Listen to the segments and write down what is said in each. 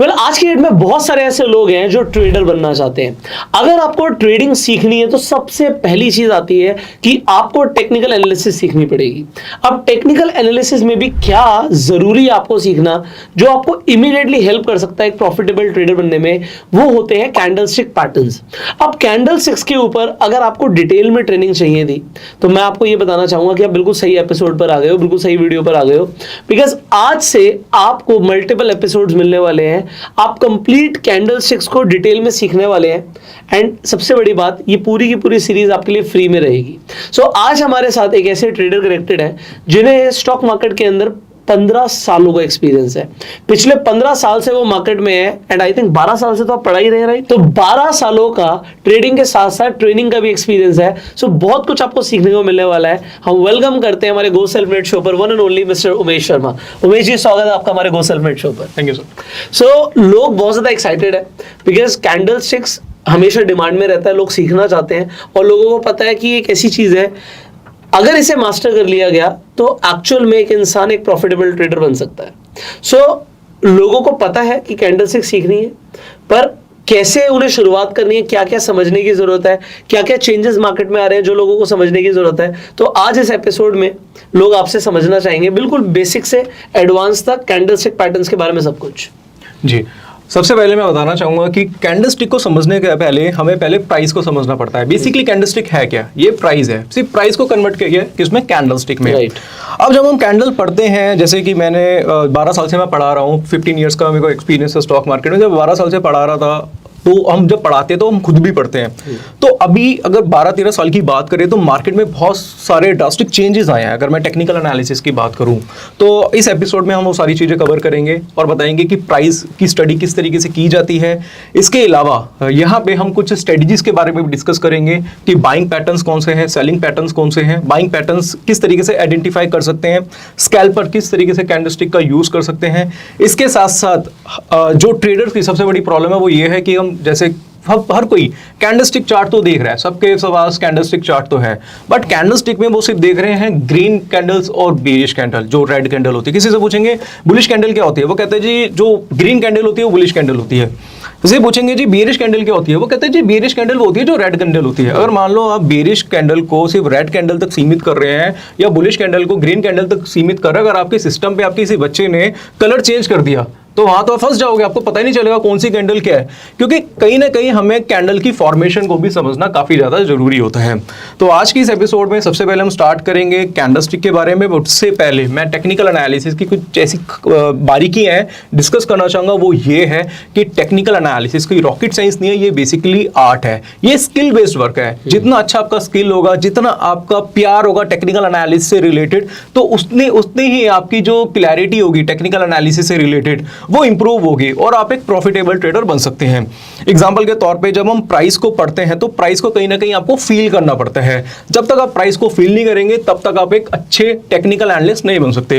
आज की डेट में बहुत सारे ऐसे लोग हैं जो ट्रेडर बनना चाहते हैं। अगर आपको ट्रेडिंग सीखनी है तो सबसे पहली चीज आती है कि आपको टेक्निकल एनालिसिस सीखनी पड़ेगी। अब टेक्निकल एनालिसिस में भी क्या जरूरी है आपको सीखना, जो आपको इमीडिएटली हेल्प कर सकता है एक प्रॉफिटेबल ट्रेडर बनने में, वो होते हैं कैंडलस्टिक पैटर्न्स। अब कैंडलस्टिक्स के ऊपर अगर आपको डिटेल में ट्रेनिंग चाहिए थी तो मैं आपको ये बताना चाहूंगा कि आप बिल्कुल सही एपिसोड पर आ गए हो, बिल्कुल सही वीडियो पर आ गए हो। बिकॉज आज से आपको मल्टीपल एपिसोड्स मिलने वाले हैं, आप कंप्लीट कैंडलस्टिक्स को डिटेल में सीखने वाले हैं। एंड सबसे बड़ी बात, ये पूरी की पूरी सीरीज आपके लिए फ्री में रहेगी। सो आज हमारे साथ एक ऐसे ट्रेडर कनेक्टेड है जिन्हें स्टॉक मार्केट के अंदर 15 सालों का एक्सपीरियंस है। पिछले 15 साल से वो मार्केट में है एंड आई थिंक 12 साल से तो आप पढ़ा ही रहे, राइट? तो 12 सालों का ट्रेडिंग के साथ साथ ट्रेनिंग का भी एक्सपीरियंस है। सो बहुत कुछ आपको सीखने को मिलने वाला है। हम वेलकम करते हैं हमारे गो सेल्फ मेड शो पर one and only mister Umesh Sharma. Umesh ji, स्वागत है आपका हमारे गो सेल्फ मेड शो पर। Thank you sir. सो लोग बहुत ज्यादा एक्साइटेड है बिकॉज कैंडलस्टिक्स हमेशा डिमांड में रहता है, लोग सीखना चाहते हैं और लोगों को पता है कि एक ऐसी चीज है, अगर इसे मास्टर कर लिया गया तो एक्चुअल में एक इंसान एक प्रॉफिटेबल ट्रेडर बन सकता है। सो लोगों को पता है कि कैंडलस्टिक सीखनी है, पर कैसे उन्हें शुरुआत करनी है, क्या क्या समझने की जरूरत है, क्या क्या चेंजेस मार्केट में आ रहे हैं जो लोगों को समझने की जरूरत है। तो आज इस एपिसोड में लोग आपसे समझना चाहेंगे बिल्कुल बेसिक से एडवांस तक कैंडलस्टिक पैटर्न्स के बारे में सब कुछ। जी, सबसे पहले मैं बताना चाहूंगा कि कैंडलस्टिक को समझने के पहले हमें पहले प्राइस को समझना पड़ता है। बेसिकली कैंडलस्टिक है क्या? ये प्राइस है, सिर्फ प्राइस को कन्वर्ट किया किसमें? कैंडलस्टिक में। Right. अब जब हम कैंडल पढ़ते हैं, जैसे कि मैंने 12 साल से मैं पढ़ा रहा हूँ, 15 ईयर्स का मेरे को एक्सपीरियंस है स्टॉक मार्केट में। जब 12 साल से पढ़ा रहा था तो हम जब पढ़ाते हैं तो हम खुद भी पढ़ते हैं। तो अभी अगर 12-13 साल की बात करें तो मार्केट में बहुत सारे ड्रास्टिक चेंजेस आए हैं। अगर मैं टेक्निकल एनालिसिस की बात करूं तो इस एपिसोड में हम वो सारी चीज़ें कवर करेंगे और बताएंगे कि प्राइस की स्टडी किस तरीके से की जाती है। इसके अलावा यहाँ पे हम कुछ स्ट्रेटजीज के बारे में भी डिस्कस करेंगे कि बाइंग पैटर्न्स कौन से हैं, सेलिंग पैटर्न्स कौन से हैं, बाइंग पैटर्न्स किस तरीके से आइडेंटिफाई कर सकते हैं, स्कैल्पर किस तरीके से कैंडलस्टिक का यूज़ कर सकते हैं। इसके साथ साथ जो ट्रेडर्स की सबसे बड़ी प्रॉब्लम है वो ये है कि हम जैसे हर कोई कैंडलस्टिक चार्ट तो देख रहा है, सबके पास कैंडलस्टिक चार्ट तो है, बट कैंडलस्टिक में वो सिर्फ देख रहे हैं ग्रीन कैंडल्स और बेरिश कैंडल, जो रेड कैंडल होती है। किसी से पूछेंगे बुलिश कैंडल क्या होती है, वो कहते हैं जी जो ग्रीन कैंडल होती है वो बुलिश कैंडल होती है। किसी पूछेंगे जी बेरिश कैंडल क्या होती है, वो कहते हैं जी बेरिश कैंडल वो होती है जो रेड कैंडल होती है। अगर मान लो आप बेरिश कैंडल को सिर्फ रेड कैंडल तक सीमित कर रहे हैं या बुलिश कैंडल को ग्रीन कैंडल तक सीमित कर रहे हैं, अगर आपके सिस्टम पे आपके किसी बच्चे ने कलर चेंज कर दिया तो वहां तो फंस जाओगे, आपको पता ही नहीं चलेगा कौन सी कैंडल क्या है। क्योंकि कहीं ना कहीं हमें कैंडल की फॉर्मेशन को भी समझना काफी ज्यादा जरूरी होता है। तो आज की इस एपिसोड में सबसे पहले हम स्टार्ट करेंगे कैंडलस्टिक के बारे में। उससे पहले मैं टेक्निकल एनालिसिस की कुछ ऐसी बारीकियां हैं डिस्कस करना चाहूंगा। वो ये है कि टेक्निकल एनालिसिस कोई रॉकेट साइंस नहीं है, ये बेसिकली आर्ट है, ये स्किल बेस्ड वर्क है। जितना अच्छा आपका स्किल होगा, जितना आपका प्यार होगा टेक्निकल एनालिसिस से रिलेटेड, तो उतनी ही आपकी जो क्लैरिटी होगी टेक्निकल एनालिसिस से रिलेटेड वो इंप्रूव होगी और आप एक प्रॉफिटेबल ट्रेडर बन सकते हैं। एग्जांपल के तौर पे जब हम प्राइस को पढ़ते हैं तो प्राइस को कहीं ना कहीं आपको फील करना पड़ता है। जब तक आप प्राइस को फील नहीं करेंगे तब तक आप एक अच्छे टेक्निकल एनालिस्ट नहीं बन सकते।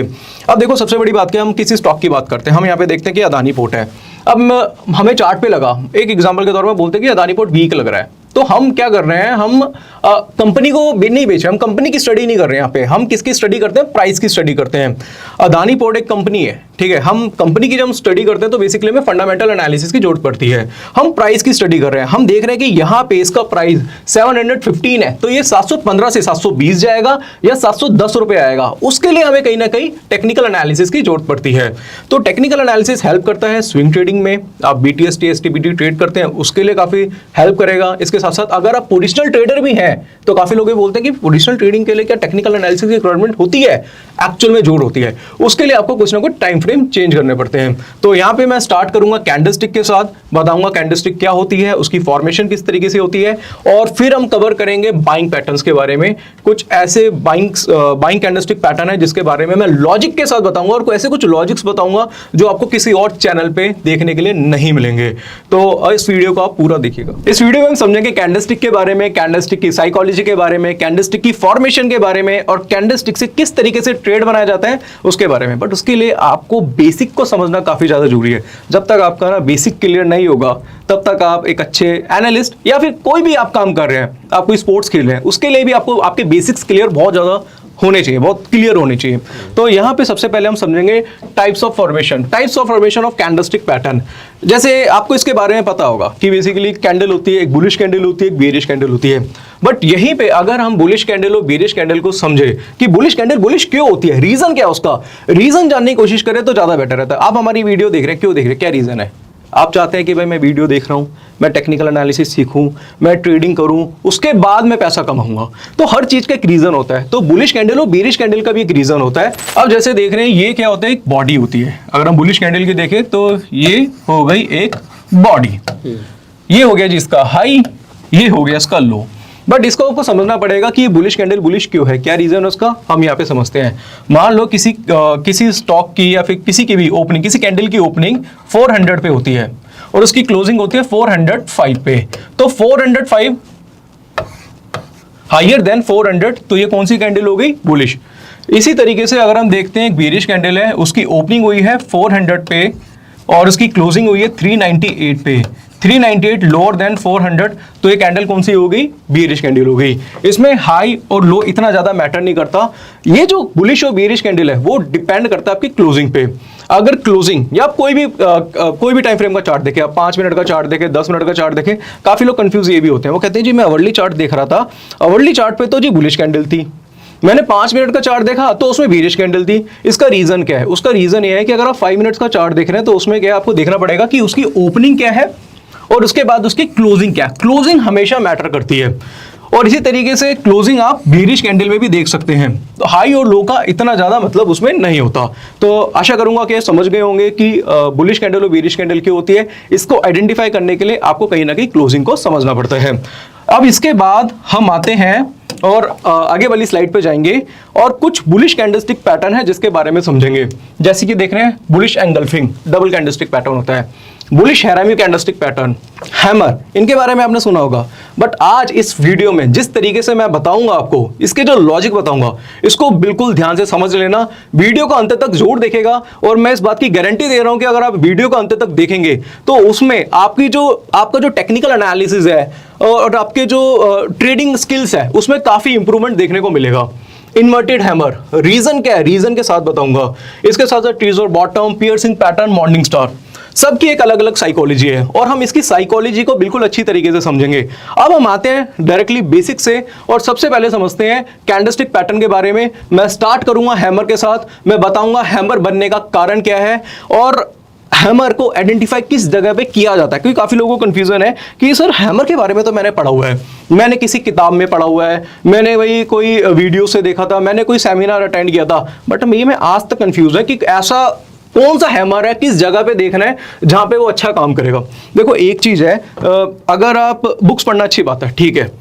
अब देखो, सबसे बड़ी बात क्या, हम किसी स्टॉक की बात करते हैं, हम यहाँ पे देखते हैं कि अदानी पोर्ट है। अब हमें चार्ट पे लगा, एक एग्जाम्पल के तौर पर बोलते हैं कि अदानी पोर्ट वीक लग रहा है, तो हम क्या कर रहे हैं, हम कंपनी को नहीं बेच रहे, हम कंपनी की स्टडी नहीं कर रहे हैं। यहाँ पे हम किसकी स्टडी करते हैं? प्राइस की स्टडी करते हैं। अदानी पोर्ट एक कंपनी है, ठीक है। हम कंपनी की जब हम स्टडी करते हैं तो बेसिकली हमें फंडामेंटल एनालिसिस की जरूरत पड़ती है। हम प्राइस की स्टडी कर रहे हैं, हम देख रहे हैं कि यहाँ पे इसका प्राइस 715 है, तो ये 715 से 720 जाएगा या 710 रुपए आएगा। उसके लिए हमें कहीं ना कहीं टेक्निकल एनालिसिस की जरूरत पड़ती है। तो टेक्निकल एनालिसिस हेल्प करता है स्विंग ट्रेडिंग में। आप BTST STPT ट्रेड करते हैं, उसके लिए काफी हेल्प करेगा। इसके साथ साथ अगर आप पोजिशनल ट्रेडर भी हैं तो काफी लोग बोलते हैं कि पोजिशनल ट्रेडिंग के लिए क्या टेक्निकल एनालिसिस की रिक्वायरमेंट होती है? एक्चुअल में जरूर होती है। उसके लिए आपको कुछ ना कुछ टाइम फ्रेम चेंज करने पड़ते हैं। तो यहाँ पे मैं स्टार्ट करूंगा कैंडलस्टिक के साथ, बताऊंगा कैंडलस्टिक क्या होती है, उसकी फॉर्मेशन किस तरीके से होती है, और फिर हम कवर करेंगे बाइंग पैटर्न्स के बारे में। कुछ ऐसे बाइंग कैंडलस्टिक पैटर्न है जिसके बारे में मैं लॉजिक के साथ बताऊंगा और ऐसे कुछ लॉजिक्स बताऊंगा जो आपको किसी और चैनल पे देखने के लिए नहीं मिलेंगे। तो इस वीडियो को आप पूरा देखिएगा। इस वीडियो में हम समझेंगे कैंडलस्टिक के बारे में, कैंडलस्टिक की साइकोलॉजी के बारे में, कैंडलस्टिक की फॉर्मेशन के बारे में और कैंडलस्टिक से किस तरीके से ट्रेड बनाया जाता है उसके बारे में। बट उसके लिए आपको बेसिक को समझना काफी ज्यादा जरूरी है। जब तक आपका ना बेसिक क्लियर नहीं होगा तब तक आप एक अच्छे एनालिस्ट या फिर कोई भी आप काम कर रहे हैं, आप कोई स्पोर्ट्स खेल रहे हैं, उसके लिए भी आपको आपके बेसिक्स क्लियर बहुत ज्यादा होने चाहिए, बहुत क्लियर होने चाहिए। तो यहाँ पे सबसे पहले हम समझेंगे types of formation of candlestick pattern. जैसे आपको इसके बारे में पता होगा कि बेसिकली कैंडल होती है, एक बुलिश कैंडल होती है, एक बेरिश कैंडल होती है। बट यहीं पे अगर हम बुलिश कैंडल और बेरिश कैंडल को समझे कि बुलिश कैंडल बुलिश क्यों होती है, रीजन क्या है उसका, रीजन जानने की कोशिश करें तो ज्यादा बेटर रहता है। आप हमारी वीडियो देख रहे हैं, क्यों देख रहे हैं, क्या रीजन है? आप चाहते हैं कि भाई मैं वीडियो देख रहा हूं, मैं टेक्निकल एनालिसिस सीखूं, मैं ट्रेडिंग करूं, उसके बाद मैं पैसा कमाऊंगा। तो हर चीज का एक रीजन होता है। तो बुलिश कैंडल और बेरिश कैंडल का भी एक रीजन होता है। अब जैसे देख रहे हैं ये क्या होता है, एक बॉडी होती है। अगर हम बुलिश कैंडल की देखें तो ये हो गई एक बॉडी, ये हो गया जी इसका हाई, ये हो गया इसका लो। बट इसको आपको समझना पड़ेगा कि ये बुलिश कैंडल बुलिश क्यों है, क्या रीजन है उसका, हम यहाँ पे समझते हैं। मान लो किसी स्टॉक की या फिर किसी की भी ओपनिंग, किसी कैंडल की ओपनिंग 400 पे होती है और उसकी क्लोजिंग होती है 405 पे। तो 405 हायर देन 400, तो ये कौन सी कैंडल हो गई, बुलिश। इसी तरीके से अगर हम देखते हैं बेरिश कैंडल है, उसकी ओपनिंग हुई है 400 पे और उसकी क्लोजिंग हुई है 398 पे, 398 लोअर देन 400, तो ये कैंडल कौन सी हो गई, बेरिश कैंडल हो गई। इसमें हाई और लो इतना ज्यादा मैटर नहीं करता। ये जो बुलिश और बेरिश कैंडल है वो डिपेंड करता है आपकी क्लोजिंग पे। अगर क्लोजिंग या आप कोई भी टाइम फ्रेम का चार्ट देखें, आप 5 मिनट का चार्ट देखें, 10 मिनट का चार्ट देखें, काफी लोग कंफ्यूज ये भी होते हैं, वो कहते हैं जी मैं आवरली चार्ट देख रहा था, आवरली चार्ट पे तो जी बुलिश कैंडल थी, मैंने 5 मिनट का चार्ट देखा तो उसमें बेरिश कैंडल थी। इसका रीजन क्या है? उसका रीजन ये है कि अगर आप 5 मिनट्स का चार्ट देख रहे हैं तो उसमें क्या है, आपको देखना पड़ेगा कि उसकी ओपनिंग क्या है और उसके बाद उसकी क्लोजिंग क्या है। क्लोजिंग हमेशा मैटर करती है। और इसी तरीके से क्लोजिंग आप बेरिश कैंडल में भी देख सकते हैं। तो हाई और लो का इतना ज्यादा मतलब उसमें नहीं होता। तो आशा करूंगा कि समझ गए होंगे कि बुलिश कैंडल और बेरिश कैंडल क्यों होती है। इसको आइडेंटिफाई करने के लिए आपको कहीं ना कहीं क्लोजिंग को समझना पड़ता है। अब इसके बाद हम आते हैं और आगे वाली स्लाइड पे जाएंगे और कुछ बुलिश कैंडलस्टिक पैटर्न है जिसके बारे में समझेंगे। जैसे कि देख रहे हैं bullish engulfing double candlestick pattern होता है, बुलिश हैरामी कैंडलस्टिक पैटर्न, हैमर, इनके बारे में आपने सुना होगा। बट आज इस वीडियो में जिस तरीके से मैं बताऊंगा आपको, इसके जो लॉजिक बताऊंगा, इसको बिल्कुल ध्यान से समझ लेना। वीडियो को अंत तक जरूर देखेगा और मैं इस बात की गारंटी दे रहा हूं कि अगर आप वीडियो को अंत तक देखेंगे तो उसमें आपका जो टेक्निकल एनालिसिस है और आपके जो ट्रेडिंग स्किल्स है उसमें काफी इंप्रूवमेंट देखने को मिलेगा। इन्वर्टेड हैमर, रीजन क्या है, रीजन के साथ बताऊंगा। इसके साथ साथ treasure bottom, piercing pattern, morning star, सबकी एक अलग अलग साइकोलॉजी है और हम इसकी साइकोलॉजी को बिल्कुल अच्छी तरीके से समझेंगे। अब हम आते हैं डायरेक्टली बेसिक से और सबसे पहले समझते हैं कैंडलस्टिक पैटर्न के बारे में। मैं स्टार्ट करूंगा हैमर के साथ, मैं बताऊंगा हैमर बनने का कारण क्या है और हैमर को आइडेंटिफाई किस जगह पे किया जाता है। क्योंकि काफी लोगों को कंफ्यूजन है कि सर हैमर के बारे में तो मैंने पढ़ा हुआ है, मैंने किसी किताब में पढ़ा हुआ है, मैंने वही कोई वीडियो से देखा था, मैंने कोई सेमिनार अटेंड किया था, बट मैं आज तक कंफ्यूज है कि ऐसा कौन सा हैमर है, किस जगह पे देखना है जहां पे वो अच्छा काम करेगा। देखो एक चीज है, अगर आप बुक्स पढ़ना अच्छी बात है, ठीक है।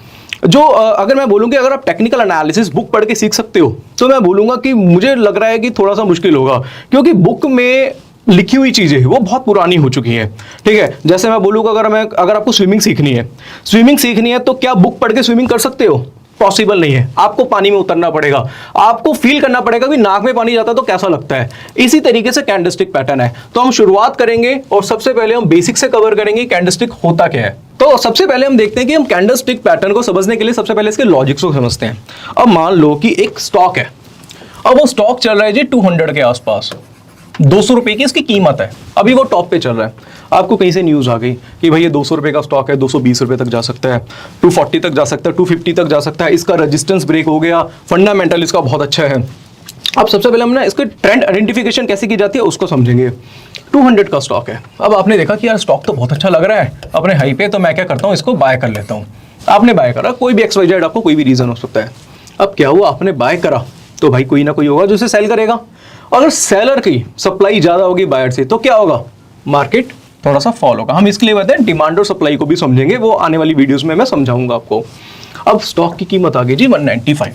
जो अगर मैं बोलूँ कि अगर आप टेक्निकल एनालिसिस बुक पढ़ के सीख सकते हो तो मैं बोलूंगा कि मुझे लग रहा है कि थोड़ा सा मुश्किल होगा, क्योंकि बुक में लिखी हुई चीजें वो बहुत पुरानी हो चुकी हैं। ठीक है, जैसे मैं बोलूँगा अगर आपको स्विमिंग सीखनी है तो क्या बुक पढ़ के स्विमिंग कर सकते हो? पॉसिबल नहीं है। आपको पानी में उतरना पड़ेगा, आपको फील करना पड़ेगा कि नाक में पानी जाता है तो कैसा लगता है। इसी तरीके से कैंडलस्टिक पैटर्न है। तो हम शुरुआत करेंगे और सबसे पहले हम बेसिक से कवर करेंगे कैंडलस्टिक होता क्या है। तो सबसे पहले हम देखते हैं कि हम कैंडलस्टिक पैटर्न को समझने के लिए सबसे पहले इसके लॉजिक्स को समझते हैं। अब मान लो कि एक स्टॉक है, अब वो स्टॉक चल रहा है जी 200 के आसपास, 200 रुपए की इसकी कीमत है, अभी वो टॉप पे चल रहा है। आपको कहीं से न्यूज आ गई कि भाई ये 200 रुपए का स्टॉक है, 220 रुपए तक जा सकता है, 240 तक जा सकता है, 250 तक जा सकता है, इसका रेजिस्टेंस ब्रेक हो गया, फंडामेंटल इसका बहुत अच्छा है। अब सबसे पहले हमने इसके ट्रेंड आइडेंटिफिकेशन कैसे की जाती है उसको समझेंगे। 200 का स्टॉक है, अब आपने देखा कि यार स्टॉक तो बहुत अच्छा लग रहा है अपने हाई पे, तो मैं क्या करता हूँ इसको बाय कर लेता हूँ। आपने बाय करा, कोई भी XYZ आपको कोई भी रीजन हो सकता है। अब क्या हुआ, आपने बाय करा तो भाई कोई ना कोई होगा जो उसे सेल करेगा। अगर सेलर की सप्लाई ज्यादा होगी बायर से तो क्या होगा, मार्केट थोड़ा सा फॉल होगा। हम इसके लिए बताएं डिमांड और सप्लाई को भी समझेंगे, वो आने वाली वीडियोस में मैं समझाऊंगा आपको। अब स्टॉक की कीमत आ गई जी 195।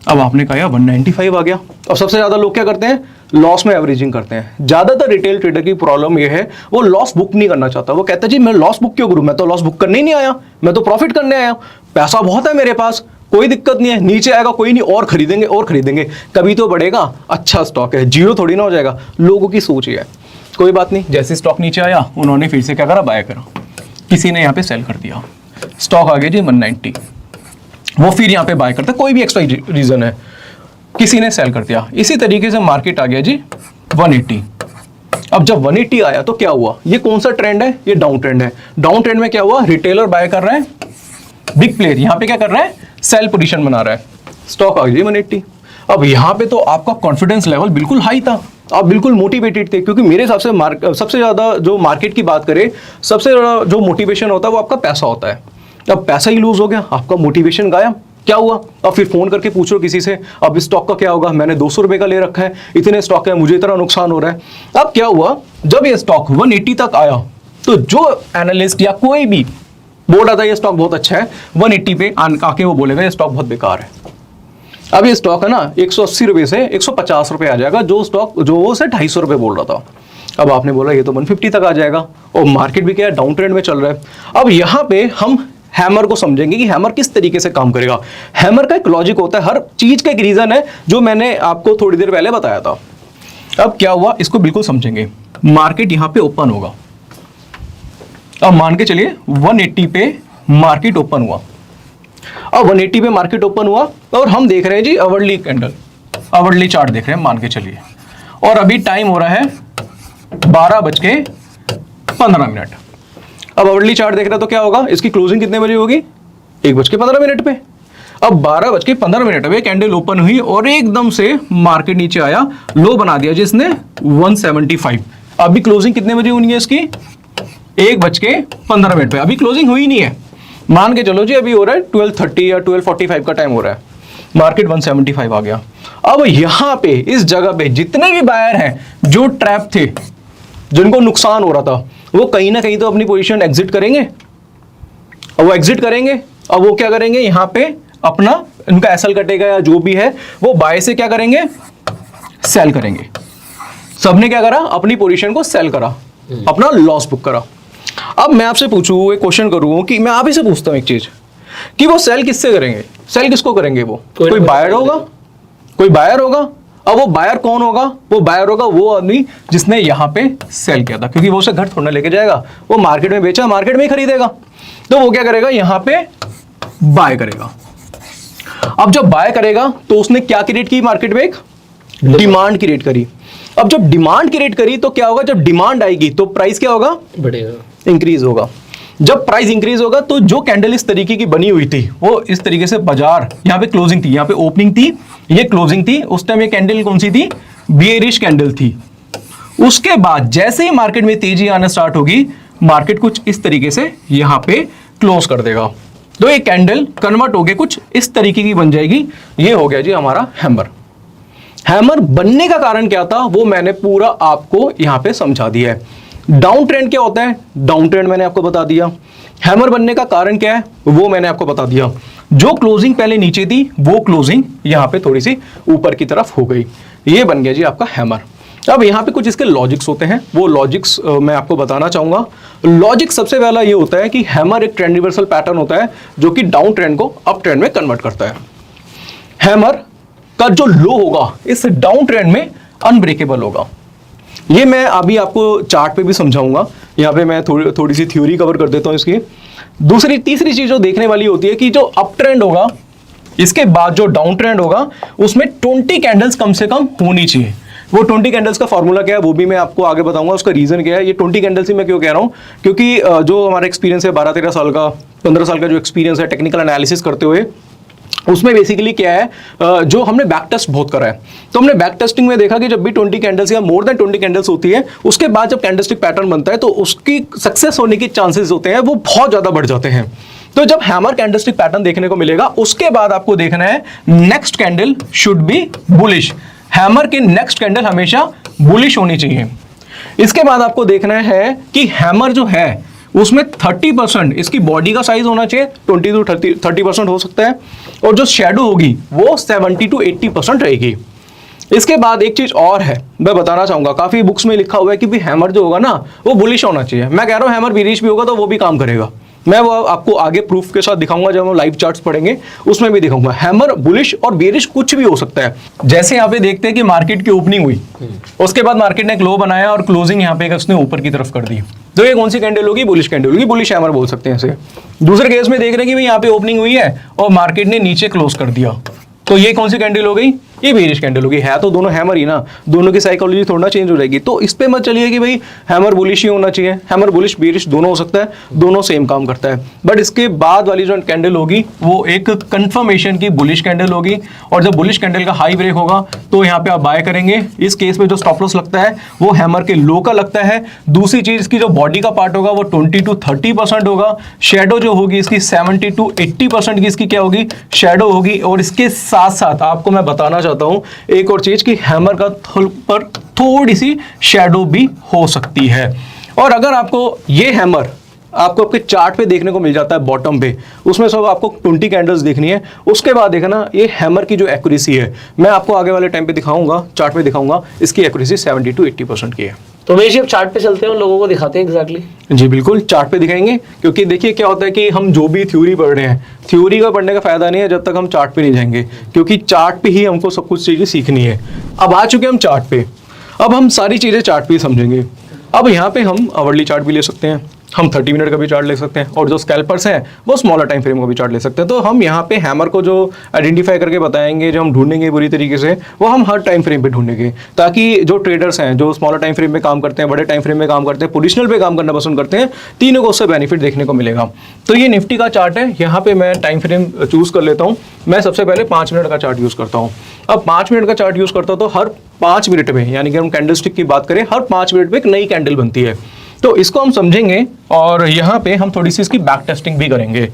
अब आपने कहा 195 आ गया। अब सबसे ज्यादा लोग क्या करते हैं, लॉस में एवरेजिंग करते हैं। ज्यादातर रिटेल ट्रेडर की प्रॉब्लम ये है, वो लॉस बुक नहीं करना चाहता। वो कहता है जी मैं लॉस बुक क्यों करूं, मैं तो लॉस बुक करने ही नहीं आया, मैं तो प्रॉफिट करने आया, पैसा बहुत है मेरे पास, कोई दिक्कत नहीं है, नीचे आएगा कोई नहीं, और खरीदेंगे, कभी तो बढ़ेगा, अच्छा स्टॉक है, जीरो थोड़ी ना हो जाएगा। लोगों की सोच ये है, कोई बात नहीं। जैसे स्टॉक नीचे आया उन्होंने फिर से क्या करा, बाय करा, किसी ने यहाँ पे सेल कर दिया, स्टॉक आ गया जी 190, वो फिर यहाँ पे बाय करता है, कोई भी एक्स्ट्रा रीजन है। किसी ने सेल कर दिया, इसी तरीके से मार्केट आ गया जी 180। अब जब 180 आया तो क्या हुआ, ये कौन सा ट्रेंड है, ये डाउन ट्रेंड है। डाउन ट्रेंड में क्या हुआ, रिटेलर बाय कर रहे हैं, बिग प्लेयर यहाँ पे क्या कर रहा है, सेल पोजीशन बना रहा है, स्टॉक आ गई 180। अब यहाँ पे तो आपका कॉन्फिडेंस लेवल बिल्कुल हाई था, आप बिल्कुल मोटिवेटेड थे, क्योंकि मेरे हिसाब से सबसे ज़्यादा जो मार्केट की बात करें, सबसे ज़्यादा जो मोटिवेशन होता है वो आपका पैसा होता है। अब पैसा ही लूज हो गया, आपका मोटिवेशन गायब। क्या हुआ, अब फिर फोन करके पूछो किसी से, अब इस स्टॉक का क्या होगा, मैंने 200 रुपए का ले रखा है, इतने स्टॉक है, मुझे इतना नुकसान हो रहा है। अब क्या हुआ, जब ये स्टॉक 180 तक आया तो जो एनालिस्ट या कोई भी बोल रहा था ये स्टॉक बहुत अच्छा है, 180 पे आके वो बोलेगा ये स्टॉक बहुत बेकार है। अब ये स्टॉक है ना 180 रुपए से 150 रुपए आ जाएगा, जो स्टॉक जो वो से 250 रुपए बोल रहा था। अब आपने बोला ये तो 150 तक आ जाएगा, और मार्केट भी क्या है, डाउन ट्रेंड में चल रहा है। अब यहाँ पे हम हैमर को समझेंगे कि हैमर किस तरीके से काम करेगा। हैमर का एक लॉजिक होता है, हर चीज का एक रीजन है, जो मैंने आपको थोड़ी देर पहले बताया था। अब क्या हुआ, इसको बिल्कुल समझेंगे। मार्केट यहाँ पे ओपन होगा, अब मान के चलिए 180 पे मार्केट ओपन हुआ। अब 180 पे मार्केट ओपन हुआ और हम देख रहे हैं जी आवरली कैंडल, आवरली चार्ट देख रहे हैं मान के चलिए, और अभी टाइम हो रहा है 12:15। अब आवरली चार्ट देख रहे हैं तो क्या होगा, इसकी क्लोजिंग कितने बजे होगी, 1:15 पे। अब 12:15 पे कैंडल ओपन हुई और एकदम से मार्केट नीचे आया, लो बना दिया जिसने 175। अभी क्लोजिंग कितने बजे होनी है इसकी, 1:15 पे। अभी क्लोजिंग हुई नहीं है, मान के चलो जी अभी हो रहा है 12:30 या 12:45 का टाइम हो रहा है, मार्केट 175 आ गया। अब यहां पे इस जगह पे जितने भी बायर हैं जो ट्रैप थे, जिनको नुकसान हो रहा था, वो कहीं ना कहीं तो अपनी पोजीशन एग्जिट करेंगे। अब वो एग्जिट करेंगे, अब वो क्या करेंगे, यहां पे अपना इनका एसएल कटेगा या जो भी है, वो बाय से क्या करेंगे, सेल करेंगे। सबने क्या करा, अपनी पोजीशन को सेल करा, अपना लॉस बुक करा। अब मैं आपसे पूछूं, एक क्वेश्चन करूं कि मैं आप ही से पूछता हूं एक चीज, कि वो सेल किससे करेंगे, सेल किसको करेंगे, वो कोई बायर होगा, कोई बायर होगा। अब वो बायर कौन होगा, वो बायर होगा वो आदमी जिसने यहाँ पे सेल किया था, क्योंकि वो उसे घर थोड़ा लेके जाएगा, वो मार्केट में बेचा, मार्केट में ही खरीदेगा, तो वो क्या करेगा, यहाँ पे बाय करेगा। अब जब बाय करेगा तो उसने क्या क्रिएट की मार्केट में, एक डिमांड क्रिएट करी। अब जब डिमांड क्रिएट करी तो क्या होगा, जब डिमांड आएगी तो प्राइस क्या होगा, बढ़ेगा, इंक्रीज होगा। जब प्राइस इंक्रीज होगा तो जो कैंडल इस तरीके की बनी हुई थी, वो इस तरीके से बाजार, यहाँ पे क्लोजिंग थी, यहाँ पे ओपनिंग थी, ये क्लोजिंग थी, उस टाइम ये कैंडल कौन सी थी, बियरिश कैंडल थी। उसके बाद जैसे ही मार्केट में तेजी आना स्टार्ट होगी, मार्केट कुछ इस तरीके से यहाँ पे क्लोज कर देगा, तो ये कैंडल कन्वर्ट होके कुछ इस तरीके की बन जाएगी। ये हो गया जी हमारा हैमर। हैमर बनने का कारण क्या था, वो मैंने पूरा आपको यहां पे समझा दिया है। डाउन ट्रेंड क्या होता है, डाउन ट्रेंड मैंने आपको बता दिया। हैमर बनने का कारण क्या है, वो मैंने आपको बता दिया। जो क्लोजिंग पहले नीचे थी, वो क्लोजिंग यहां पे थोड़ी सी ऊपर की तरफ हो गई, ये बन गया जी आपका हैमर। अब यहाँ पे कुछ इसके लॉजिक्स होते हैं, वो लॉजिक्स मैं आपको बताना चाहूंगा। लॉजिक सबसे पहला ये होता है कि हैमर एक ट्रेंड रिवर्सल पैटर्न होता है, जो कि डाउन ट्रेंड को अप ट्रेंड में कन्वर्ट करता है। हैमर का जो लो होगा इस डाउन ट्रेंड में अनब्रेकेबल होगा। ये मैं अभी आपको चार्ट पे भी समझाऊंगा, यहाँ पे मैं थोड़ी सी थ्योरी कवर कर देता हूँ इसकी। तीसरी चीज जो देखने वाली होती है कि जो अप ट्रेंड होगा, इसके बाद जो डाउन ट्रेंड होगा, उसमें 20 कैंडल्स कम से कम होनी चाहिए। वो 20 कैंडल्स का फॉर्मूला क्या है वो भी मैं आपको आगे बताऊंगा, उसका रीजन क्या है। ये 20 कैंडल्स ही मैं क्यों कह रहा हूँ, क्योंकि जो हमारा एक्सपीरियंस है 12-13 साल का, 15 साल का जो एक्सपीरियंस है टेक्निकल एनालिसिस करते हुए, उसमें बेसिकली क्या है, जो हमने बैक टेस्ट बहुत करा है, तो हमने बैक टेस्टिंग में देखा कि जब भी 20 कैंडल्स या मोर देन 20 कैंडल्स होती है, उसके बाद जब कैंडलस्टिक पैटर्न बनता है तो उसकी सक्सेस होने के चांसेस होते हैं वो बहुत ज्यादा बढ़ जाते हैं। तो जब हैमर कैंडलस्टिक पैटर्न देखने को मिलेगा, उसके बाद आपको देखना है next candle should be bullish. Hammer की नेक्स्ट कैंडल हमेशा बुलिश होनी चाहिए। इसके बाद आपको देखना है कि हैमर जो है उसमें 30% इसकी बॉडी का साइज होना चाहिए, 20 to 30% हो सकता है, और जो शेडो होगी वो 70 to 80% रहेगी। इसके बाद एक चीज और है, मैं बताना चाहूंगा, काफी बुक्स में लिखा हुआ है कि भी हैमर जो होगा ना वो बुलिश होना चाहिए। मैं कह रहा हूं हैमर बेरिश भी होगा तो वो भी काम करेगा। मैं वो आपको आगे प्रूफ के साथ दिखाऊंगा, जब हम लाइव चार्ट्स पढ़ेंगे उसमें भी दिखाऊंगा। हैमर बुलिश और बेरिश कुछ भी हो सकता है। जैसे यहाँ पे देखते हैं कि मार्केट की ओपनिंग हुई, उसके बाद मार्केट ने एक लो बनाया और क्लोजिंग यहाँ पे उसने ऊपर की तरफ कर दी, तो ये कौन सी कैंडल होगी, बुलिश कैंडल होगी, बुलिश हैमर बोल सकते हैं इसे। दूसरे केस में देख रहे हैं कि भाई यहाँ पे ओपनिंग हुई है और मार्केट ने नीचे क्लोज कर दिया, तो ये कौन सी कैंडल हो गई, ये बेरिश कैंडल होगी। है तो दोनों हैमर ही ना, दोनों की साइकोलॉजी थोड़ा चेंज हो जाएगी। तो इस पे मत चलिए कि भाई हैमर बुलिश ही होना चाहिए, हैमर बुलिश बेरिश दोनों हो सकता है, दोनों सेम काम करता है। बट इसके बाद वाली जो कैंडल होगी वो एक कंफर्मेशन की बुलिश कैंडल होगी, और जब बुलिश कैंडल का हाई ब्रेक होगा तो यहाँ पे आप बाय करेंगे। इस केस में जो स्टॉप लॉस लगता है वो हैमर के लो का लगता है। दूसरी चीज, इसकी जो बॉडी का पार्ट होगा वो 20 to 30% होगा। शेडो जो होगी इसकी 70 to 80% की इसकी क्या होगी, शेडो होगी। और इसके साथ साथ आपको मैं बताना चाहता हूं एक और चीज कि हैमर का पर थोड़ी सी शेडो भी हो सकती है। और अगर आपको ये हैमर आपको आपके चार्ट पे देखने को मिल जाता है बॉटम पे, उसमें सब आपको 20 कैंडल्स देखनी है, उसके बाद देखना ये हैमर की जो एक्यूरेसी है, मैं आपको आगे वाले टाइम पे दिखाऊंगा, चार्ट पे दिखाऊंगा, इसकी एक्यूरेसी 70 to 80% की है। तो मैं अब चार्ट पे चलते हैं और लोगों को दिखाते हैं एग्जैक्टली। जी बिल्कुल, चार्ट पे दिखाएंगे, क्योंकि देखिए क्या होता है कि हम जो भी थ्योरी पढ़ रहे हैं, थ्योरी का पढ़ने का फायदा नहीं है जब तक हम चार्ट पे नहीं जाएंगे, क्योंकि चार्ट पे ही हमको सब कुछ चीजें सीखनी है। अब आ चुके हम चार्ट पे, अब हम सारी चीजें चार्ट पे ही समझेंगे। अब यहाँ पे हम आवरली चार्ट भी ले सकते हैं, हम 30 मिनट का भी चार्ट ले सकते हैं, और जो स्कैल्पर्स हैं वो स्मॉलर टाइम फ्रेम का भी चार्ट ले सकते हैं। तो हम यहाँ पे हैमर को जो आइडेंटिफाई करके बताएंगे, जो हम ढूंढेंगे बुरी तरीके से, वो हम हर टाइम फ्रेम पे ढूंढेंगे, ताकि जो ट्रेडर्स हैं जो स्मॉलर टाइम फ्रेम में काम करते हैं, बड़े टाइम फ्रेम में काम करते हैं, पोजिशनल पे काम करना पसंद करते हैं, तीनों को उससे बेनिफिट देखने को मिलेगा। तो ये निफ्टी का चार्ट है, यहाँ पे मैं टाइम फ्रेम चूज कर लेता हूँ। मैं सबसे पहले 5 मिनट का चार्ट यूज करता हूँ। अब 5 मिनट का चार्ट यूज करता हूँ तो हर 5 मिनट में, यानी कि हम कैंडल स्टिक की बात करें, हर 5 मिनट में एक नई कैंडल बनती है। तो इसको हम समझेंगे, और यहाँ पे हम थोड़ी सी इसकी बैक टेस्टिंग भी करेंगे।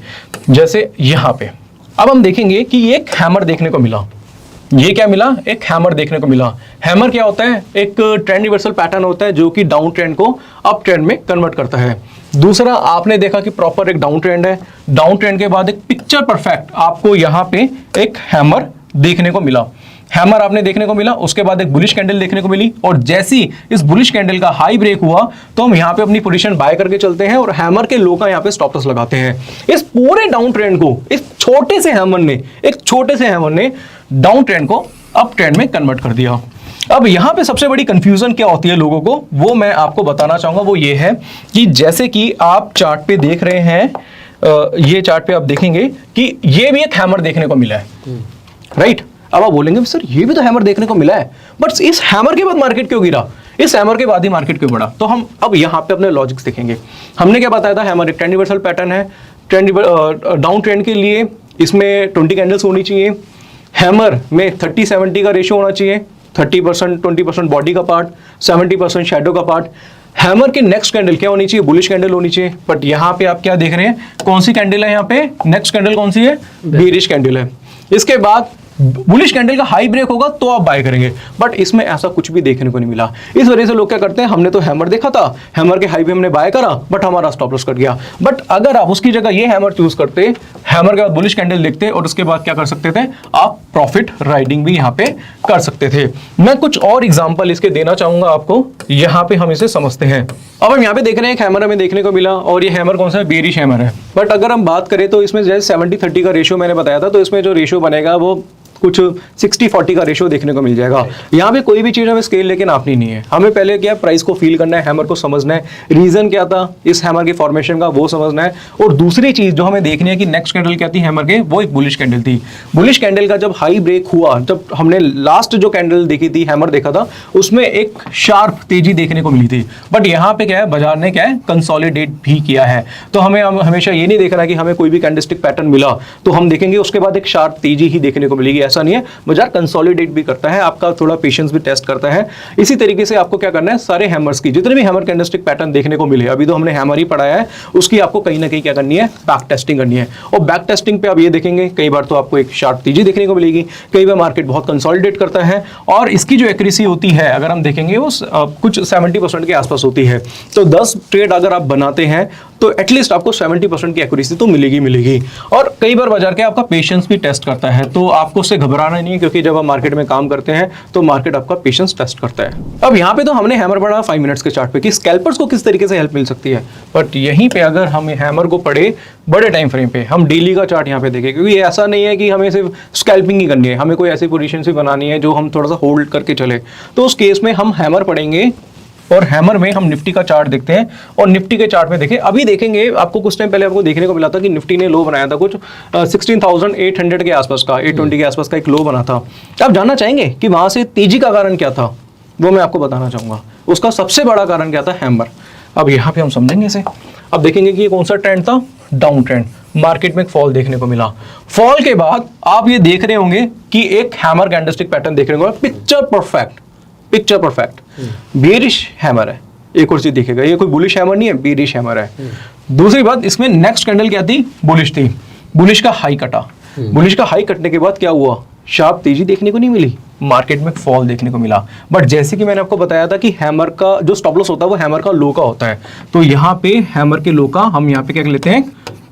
जैसे यहाँ पे अब हम देखेंगे कि एक हैमर देखने को मिला। ये क्या मिला, एक हैमर देखने को मिला। हैमर क्या होता है, एक ट्रेंड रिवर्सल पैटर्न होता है जो कि डाउन ट्रेंड को अप ट्रेंड में कन्वर्ट करता है। दूसरा, आपने देखा कि प्रॉपर एक डाउन ट्रेंड है, डाउन ट्रेंड के बाद एक पिक्चर परफेक्ट आपको यहाँ पे एक हैमर देखने को मिला। हैमर आपने देखने को मिला, उसके बाद एक बुलिश कैंडल देखने को मिली, और जैसी इस बुलिश कैंडल का हाई ब्रेक हुआ तो हम यहाँ पे अपनी पोजीशन बाय करके चलते हैं, और हैमर के लो का यहाँ पे स्टॉप लॉस लगाते हैं। इस पूरे डाउन ट्रेंड को इस छोटे से हैमर ने डाउन ट्रेंड को अप ट्रेंड में कन्वर्ट कर दिया। अब यहाँ पे सबसे बड़ी कंफ्यूजन क्या होती है लोगों को, वो मैं आपको बताना चाहूंगा। वो ये है कि जैसे कि आप चार्ट पे देख रहे हैं, ये चार्ट पे आप देखेंगे कि ये भी एक हैमर देखने को मिला है, राइट। अब आप बोलेंगे सर ये भी तो हैमर देखने को मिला है, बट इस हैमर के बाद मार्केट क्यों गिरा, इस हैमर के बाद ही मार्केट क्यों बढ़ा। तो हम अब यहाँ पे अपने लॉजिक्स देखेंगे। हमने क्या बताया था, हैमर एक ट्रेंड रिवर्सल पैटर्न है, डाउन ट्रेंड के लिए इसमें 20 कैंडल्स होनी चाहिए। हैमर में 30-70 का रेशियो होना चाहिए, 30% 20% बॉडी का पार्ट, 70% शैडो का पार्ट। हैमर की नेक्स्ट कैंडल क्या होनी चाहिए, बुलिश कैंडल होनी चाहिए। बट यहाँ पे आप क्या देख रहे हैं, कौन सी कैंडल है, यहाँ पे नेक्स्ट कैंडल कौन सी है, बेरिश कैंडल है। इसके बाद बुलिश कैंडल का हाई ब्रेक होगा तो आप बाय करेंगे, बट इसमें ऐसा कुछ भी देखने को नहीं मिला। इस वजह से लोग क्या करते हैं, हमने तो हैमर देखा था, हैमर के हाई पे हमने बाय करा, बट हमारा स्टॉप लॉस कट गया। बट अगर आप उसकी जगह ये हैमर चूज करते, हैमर के बाद बुलिश कैंडल देखते, और उसके बाद क्या कर सकते थे, आप प्रॉफिट राइडिंग भी यहाँ पे कर सकते थे। मैं कुछ और एग्जाम्पल इसके देना चाहूंगा आपको, यहाँ पे हम इसे समझते हैं। अब हम यहाँ पे देख रहे हैं एक हैमर हमें देखने को मिला, और ये हैमर कौन सा है, बेरिश हैमर है। बट अगर हम बात करें तो इसमें जैसे 70-30 का रेशियो मैंने बताया था, तो इसमें जो रेशियो बनेगा वो कुछ 60-40 का रेशियो देखने को मिल जाएगा। यहाँ पे कोई भी चीज़ हमें स्केल लेके नापनी नहीं है, हमें पहले क्या प्राइस को फील करना है, हैमर को समझना है, रीजन क्या था इस हैमर की फॉर्मेशन का वो समझना है। और दूसरी चीज जो हमें देखनी है कि नेक्स्ट कैंडल क्या थी हैमर के, वो एक बुलिश कैंडल थी। बुलिश कैंडल का जब हाई ब्रेक हुआ, जब हमने लास्ट जो कैंडल देखी थी, हैमर देखा था, उसमें एक शार्प तेजी देखने को मिली थी। बट यहाँ पे क्या है, बाजार ने क्या है, कंसोलिडेट भी किया है। तो हमें हमेशा ये नहीं देखना कि हमें कोई भी कैंडलस्टिक पैटर्न मिला तो हम देखेंगे उसके बाद एक शार्प तेजी ही देखने को मिलेगी, ऐसा नहीं है। बाजार कंसोलिडेट भी करता है, आपका थोड़ा पेशेंस भी टेस्ट करता है। इसी तरीके से आपको क्या करना है, सारे हैमर्स की जितने भी हैमर कैंडलस्टिक पैटर्न देखने को मिले, अभी तो हमने हैमर ही पढ़ाया है, उसकी आपको कहीं ना कहीं क्या करनी है, बैक टेस्टिंग करनी है। और बैक टेस्टिंग पे आप ये देखेंगे, कई बार तो आपको एक शार्प तेजी देखने को मिलेगी, कई बार मार्केट बहुत कंसोलिडेट करता है, और इसकी जो एक्यूरेसी होती है अगर हम देखेंगे वो कुछ 70% के आसपास होती है। तो 10 ट्रेड अगर आप बनाते हैं तो एटलीस्ट आपको 70% की एक्यूरेसी तो मिलेगी। और कई बार बाजार के आपका पेशेंस भी टेस्ट करता है, तो आपको उससे घबराना नहीं है, क्योंकि जब आप मार्केट में काम करते हैं तो मार्केट आपका पेशेंस टेस्ट करता है। अब यहाँ पे तो हमने हैमर पढ़ा 5 मिनट्स के चार्ट पे कि स्कैल्पर्स को किस तरीके से हेल्प मिल सकती है, बट यहीं पे अगर हम हैमर को पढ़े बड़े टाइम फ्रेम पे, हम डेली का चार्ट यहाँ पे देखें, क्योंकि ऐसा नहीं है कि हमें सिर्फ स्कैल्पिंग ही करनी है, हमें कोई ऐसी पोजीशन भी बनानी है जो हम थोड़ा सा होल्ड करके चले। तो उस केस में हम हैमर पढ़ेंगे और हैमर में हम निफ्टी का चार्ट देखते हैं और निफ्टी के चार्ट में देखें, अभी देखेंगे आपको कुछ टाइम पहले आपको देखने को मिला था कि निफ्टी ने लो बनाया था कुछ 16,800 के आसपास का, 820 के आसपास का एक लो बना था। आप जानना चाहेंगे कि वहां से तेजी का कारण क्या था? वो मैं आपको बताना चाहूंगा। उसका सबसे बड़ा कारण क्या था? हैमर। अब यहाँ पे हम समझेंगे इसे। अब देखेंगे कि ये कौन सा ट्रेंड था? Down trend. मार्केट में एक फॉल देखने को मिला। फॉल के बाद आप ये देख रहे होंगे कि एक हैमर कैंडलस्टिक पैटर्न देखने को मिला। Picture perfect, picture perfect. Bearish hammer है। एक और चीज दिखेगा, ये कोई बुलिश हैमर नहीं है, बेरिश हैमर है। दूसरी बात, इसमें नेक्स्ट कैंडल क्या थी? बुलिश थी। बुलिश का हाई कटा। बुलिश का हाई कटने के बाद क्या हुआ? शार्प तेजी देखने को नहीं मिली, मार्केट में फॉल देखने को मिला। बट जैसे कि मैंने आपको बताया था कि हैमर का जो स्टॉप लॉस होता है वो हैमर का लो का होता है, तो यहाँ पे हैमर के लो का हम यहाँ पे क्या लेते हैं?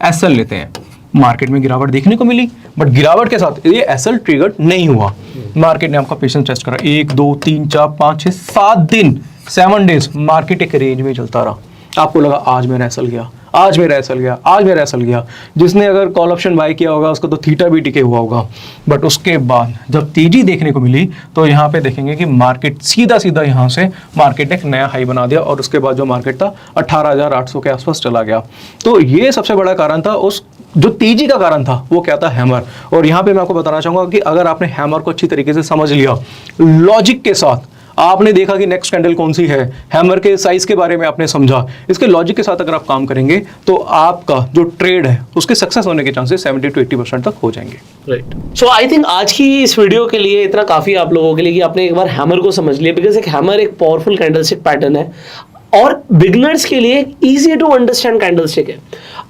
एसएल लेते हैं। मार्केट में गिरावट देखने को मिली, बट गिरावट के साथ ये एसएल ट्रिगर नहीं हुआ। मार्केट ने आपका पेशेंस टेस्ट करा। 1 2 3 4 5 6 7 दिन, 7 डेज मार्केट एक रेंज में चलता रहा। आपको लगा आज मेरा एसएल गया, आज मेरा एसएल गया, आज मेरा एसएल गया। जिसने अगर कॉल ऑप्शन बाय किया होगा उसको तो थीटा भी टिके हुआ होगा। बट उसके बाद जब तेजी देखने को मिली तो यहाँ पे देखेंगे कि मार्केट सीधा सीधा यहाँ से मार्केट ने एक नया हाई बना दिया और उसके बाद जो मार्केट था 18,800 के आसपास चला गया। तो ये सबसे बड़ा कारण था। उस जो तेजी का कारण था वो क्या था? हैमर। और यहाँ पे मैं आपको बताना चाहूंगा कि अगर आपने हैमर को अच्छी तरीके से समझ लिया, लॉजिक के साथ आपने देखा कि नेक्स्ट कैंडल कौन सी है, हैमर के साइज के बारे में आपने समझा, इसके लॉजिक के साथ अगर आप काम करेंगे तो आपका जो ट्रेड है उसके सक्सेस होने के चांसेस 70 to 80% तक हो जाएंगे। राइट। सो आई थिंक आज की इस वीडियो के लिए इतना काफी आप लोगों के लिए कि आपने एक बार हैमर को समझ लिया, बिकॉज एक हैमर एक पावरफुल कैंडलस्टिक पैटर्न है और बिगनर्स के लिए इजी टू अंडरस्टैंड कैंडलस्टिक है।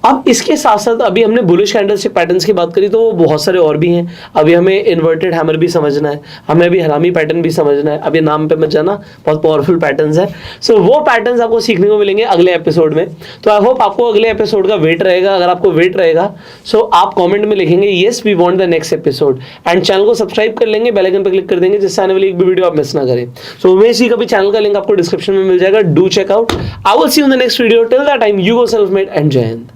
अब इसके साथ साथ अभी हमने बुलिश कैंडलस्टिक पैटर्न्स की बात करी तो बहुत सारे और भी हैं। अभी हमें इन्वर्टेड हैमर भी समझना है, हमें अभी हरामी पैटर्न भी समझना है। अभी नाम पे मत जाना, बहुत पावरफुल पैटर्न्स है। सो वो पैटर्न्स आपको सीखने को मिलेंगे अगले एपिसोड में। तो आई होप आपको अगले एपिसोड का वेट रहेगा। अगर आपको वेट रहेगा सो आप कॉमेंट में लिखेंगे yes we want the next episode, and channel को सब्सक्राइब कर लेंगे, बेल आइकन पर क्लिक कर देंगे जिससे आने वाली एक भी वीडियो आप मिस ना करें। सो उमेश जी का भी चैनल का लिंक आपको डिस्क्रिप्शन में मिल जाएगा। Do check out. I will see you in the next video. Till that time, you go self-made and Jai Hind.